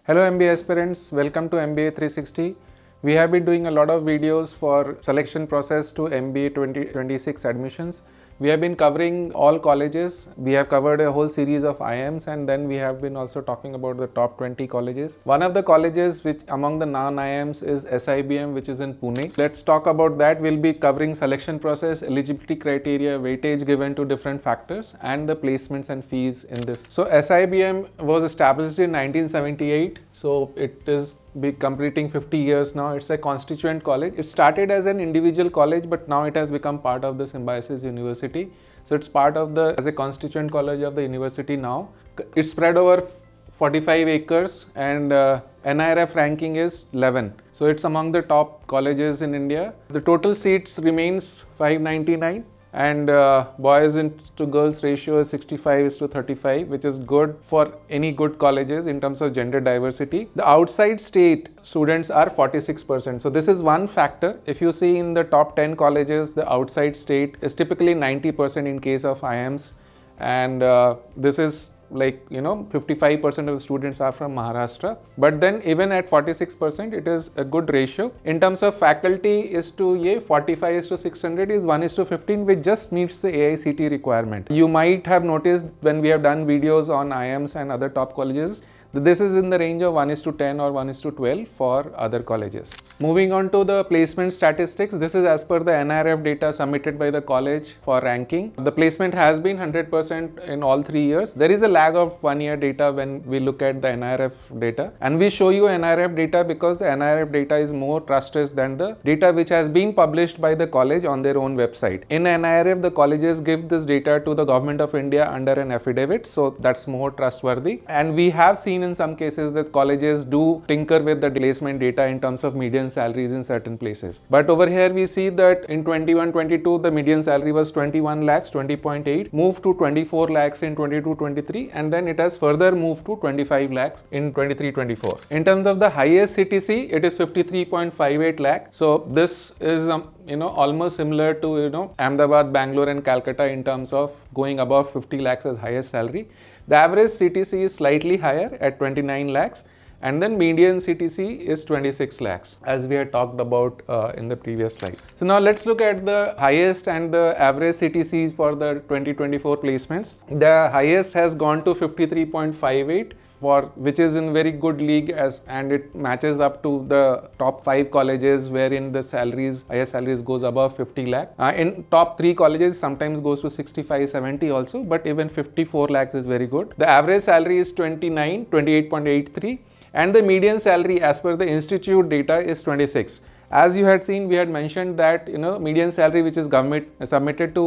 Hello MBA aspirants, welcome to MBA 360. We have been doing a lot of videos for selection process to MBA 2026 admissions. We have been covering all colleges. We have covered a whole series of IIMs, and then we have been also talking about the top 20 colleges. One of the colleges which among the non-IIMs is SIBM, which is in Pune. Let's talk about that. We'll be covering selection process, eligibility criteria, weightage given to different factors, and the placements and fees in this. So SIBM was established in 1978. So it is completing 50 years now. It's a constituent college. It started as an individual college, but now it has become part of the Symbiosis University. So it's part of as a constituent college of the university now. It's spread over 45 acres and NIRF ranking is 11. So it's among the top colleges in India. The total seats remains 599. And boys to girls ratio is 65:35, which is good for any good colleges in terms of gender diversity. The outside state students are 46%. So this is one factor. If you see in the top 10 colleges, the outside state is typically 90% in case of IIMs. And this is 55% of the students are from Maharashtra. But then even at 46%, it is a good ratio. In terms of faculty is to 45:600 is 1:15, which just meets the AICT requirement. You might have noticed when we have done videos on IIMs and other top colleges, this is in the range of 1:10 or 1:12 for other colleges. Moving on to the placement statistics, this is as per the NIRF data submitted by the college for ranking. The placement has been 100% in all 3 years. There is a lag of 1 year data when we look at the NIRF data. And we show you NIRF data because the NIRF data is more trusted than the data which has been published by the college on their own website. In NIRF, the colleges give this data to the Government of India under an affidavit. So that's more trustworthy. And we have seen in some cases that colleges do tinker with the placement data in terms of median salaries in certain places. But over here we see that in 21-22 the median salary was 21 lakhs, 20.8, moved to 24 lakhs in 22-23, and then it has further moved to 25 lakhs in 23-24. In terms of the highest CTC, it is 53.58 lakh. So this is almost similar to Ahmedabad, Bangalore and Calcutta in terms of going above 50 lakhs as highest salary. The average CTC is slightly higher at 29 lakhs, and then median CTC is 26 lakhs, as we had talked about in the previous slide. So now let's look at the highest and the average CTC for the 2024 placements. The highest has gone to 53.58, which is in very good league, and it matches up to the top 5 colleges wherein the highest salaries goes above 50 lakh. In top 3 colleges sometimes goes to 65-70 also, but even 54 lakhs is very good. The average salary is 28.83. And the median salary as per the institute data is 26. As you had seen, we had mentioned that median salary which is submitted to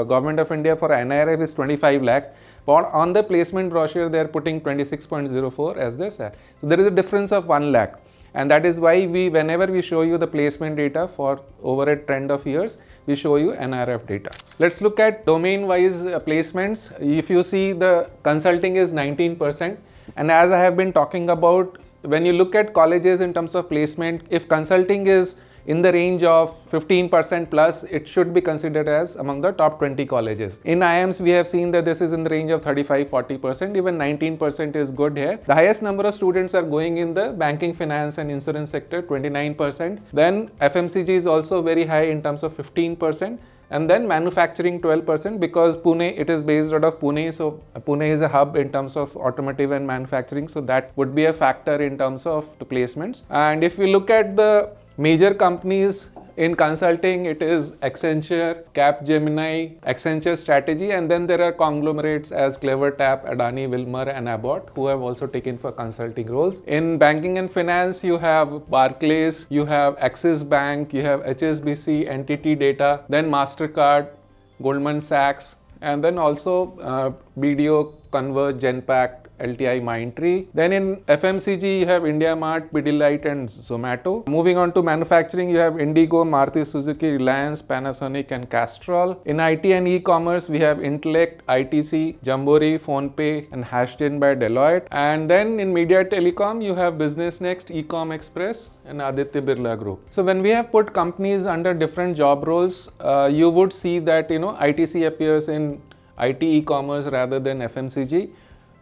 Government of India for NIRF is 25 lakhs. But on the placement brochure, they are putting 26.04 as their salary. So there is a difference of 1 lakh. And that is why whenever we show you the placement data for over a trend of years, we show you NIRF data. Let's look at domain-wise placements. If you see, the consulting is 19%. And as I have been talking about, when you look at colleges in terms of placement, if consulting is in the range of 15% plus, it should be considered as among the top 20 colleges. In IIMs, we have seen that this is in the range of 35-40%, even 19% is good here. The highest number of students are going in the banking, finance and insurance sector, 29%. Then FMCG is also very high in terms of 15%. And then manufacturing 12%, because it is based out of Pune. So Pune is a hub in terms of automotive and manufacturing. So that would be a factor in terms of the placements. And if we look at the major companies in consulting, it is Accenture, Capgemini, Accenture Strategy, and then there are conglomerates as CleverTap, Adani, Wilmar and Abbott, who have also taken for consulting roles. In banking and finance, you have Barclays, you have Axis Bank, you have HSBC, NTT Data, then MasterCard, Goldman Sachs, and then also BDO, Converge, Genpact, LTI, Mindtree. Then in FMCG, you have IndiaMart, Pidilite and Zomato. Moving on to manufacturing, you have Indigo, Maruti Suzuki, Reliance, Panasonic and Castrol. In IT and e-commerce, we have Intellect, ITC, Jambori, PhonePe and Hashdin by Deloitte. And then in media telecom, you have Business Next, Ecom Express and Aditya Birla Group. So when we have put companies under different job roles, you would see that ITC appears in IT e-commerce rather than FMCG.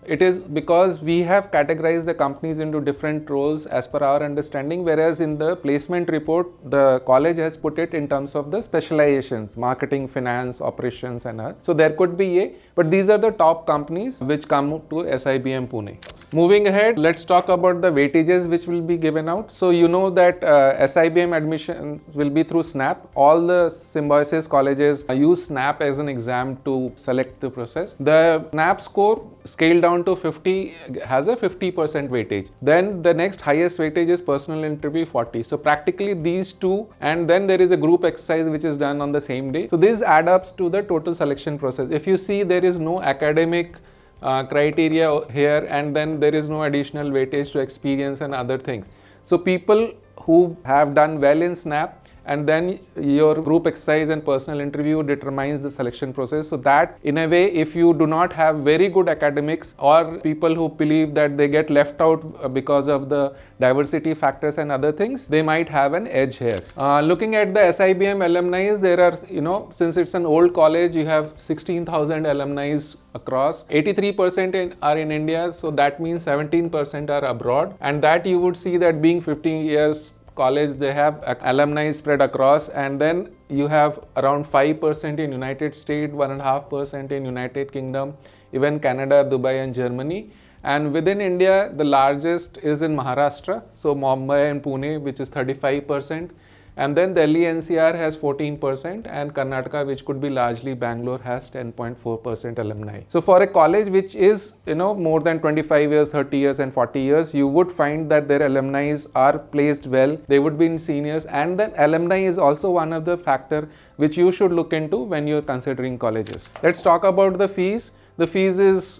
It is because we have categorized the companies into different roles as per our understanding, whereas in the placement report, the college has put it in terms of the specializations, marketing, finance, operations and all. So there could be a, but these are the top companies which come to SIBM Pune. Moving ahead, let's talk about the weightages which will be given out. So you know that SIBM admissions will be through SNAP. All the symbiosis colleges use SNAP as an exam to select the process. The SNAP score scaled down to 50 has a 50% weightage. Then the next highest weightage is personal interview 40. So practically these two, and then there is a group exercise which is done on the same day. So this adds up to the total selection process. If you see, there is no academic criteria here, and then there is no additional weightage to experience and other things. So people who have done well in SNAP, and then your group exercise and personal interview determines the selection process. So that in a way, if you do not have very good academics, or people who believe that they get left out because of the diversity factors and other things, they might have an edge here. Looking at the SIBM alumni, there are, since it's an old college, you have 16,000 alumni across. 83% are in India, so that means 17% are abroad, and that you would see that being 15 years college, they have alumni spread across, and then you have around 5% in United States, 1.5% in United Kingdom, even Canada, Dubai and Germany. And within India, the largest is in Maharashtra, so Mumbai and Pune, which is 35%. And then Delhi NCR has 14%, and Karnataka, which could be largely Bangalore, has 10.4% alumni. So for a college which is, more than 25 years, 30 years and 40 years, you would find that their alumni are placed well. They would be in seniors, and then alumni is also one of the factor which you should look into when you're considering colleges. Let's talk about the fees. The fees is,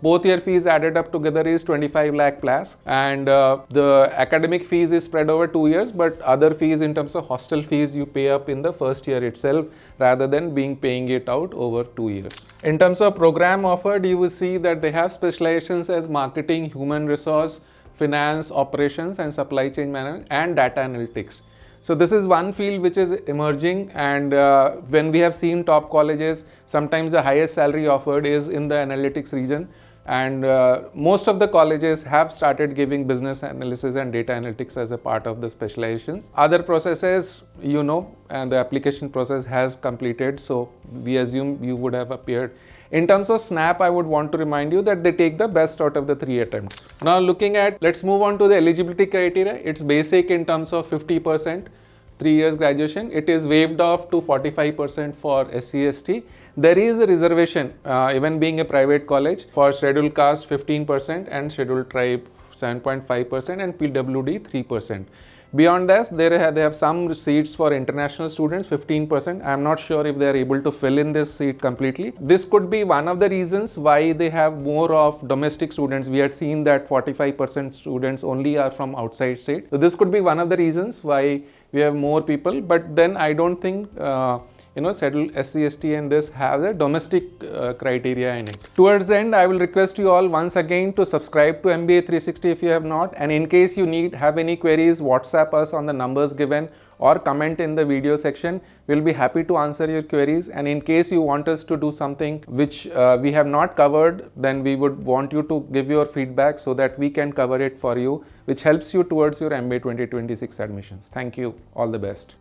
both year fees added up together is 25 lakh plus, and the academic fees is spread over 2 years, but other fees in terms of hostel fees you pay up in the first year itself rather than paying it out over 2 years. In terms of program offered, you will see that they have specializations as marketing, human resource, finance, operations and supply chain management and data analytics. So this is one field which is emerging, and when we have seen top colleges, sometimes the highest salary offered is in the analytics region, and most of the colleges have started giving business analysis and data analytics as a part of the specializations. Other processes, and the application process has completed, so we assume you would have appeared. In terms of SNAP, I would want to remind you that they take the best out of the 3 attempts. Now let's move on to the eligibility criteria. It's basic in terms of 50%, 3 years graduation. It is waived off to 45% for SC/ST. There is a reservation, even being a private college, for scheduled caste 15% and scheduled tribe 7.5% and PWD 3%. Beyond that, they have some seats for international students, 15%. I am not sure if they are able to fill in this seat completely. This could be one of the reasons why they have more of domestic students. We had seen that 45% students only are from outside state. So this could be one of the reasons why we have more people, but then I don't think scheduled SC/ST and this have a domestic criteria in it. Towards the end, I will request you all once again to subscribe to MBA 360 if you have not, and in case you have any queries, WhatsApp us on the numbers given or comment in the video section. We'll be happy to answer your queries, and in case you want us to do something which we have not covered, then we would want you to give your feedback so that we can cover it for you, which helps you towards your MBA 2026 admissions. Thank you. All the best.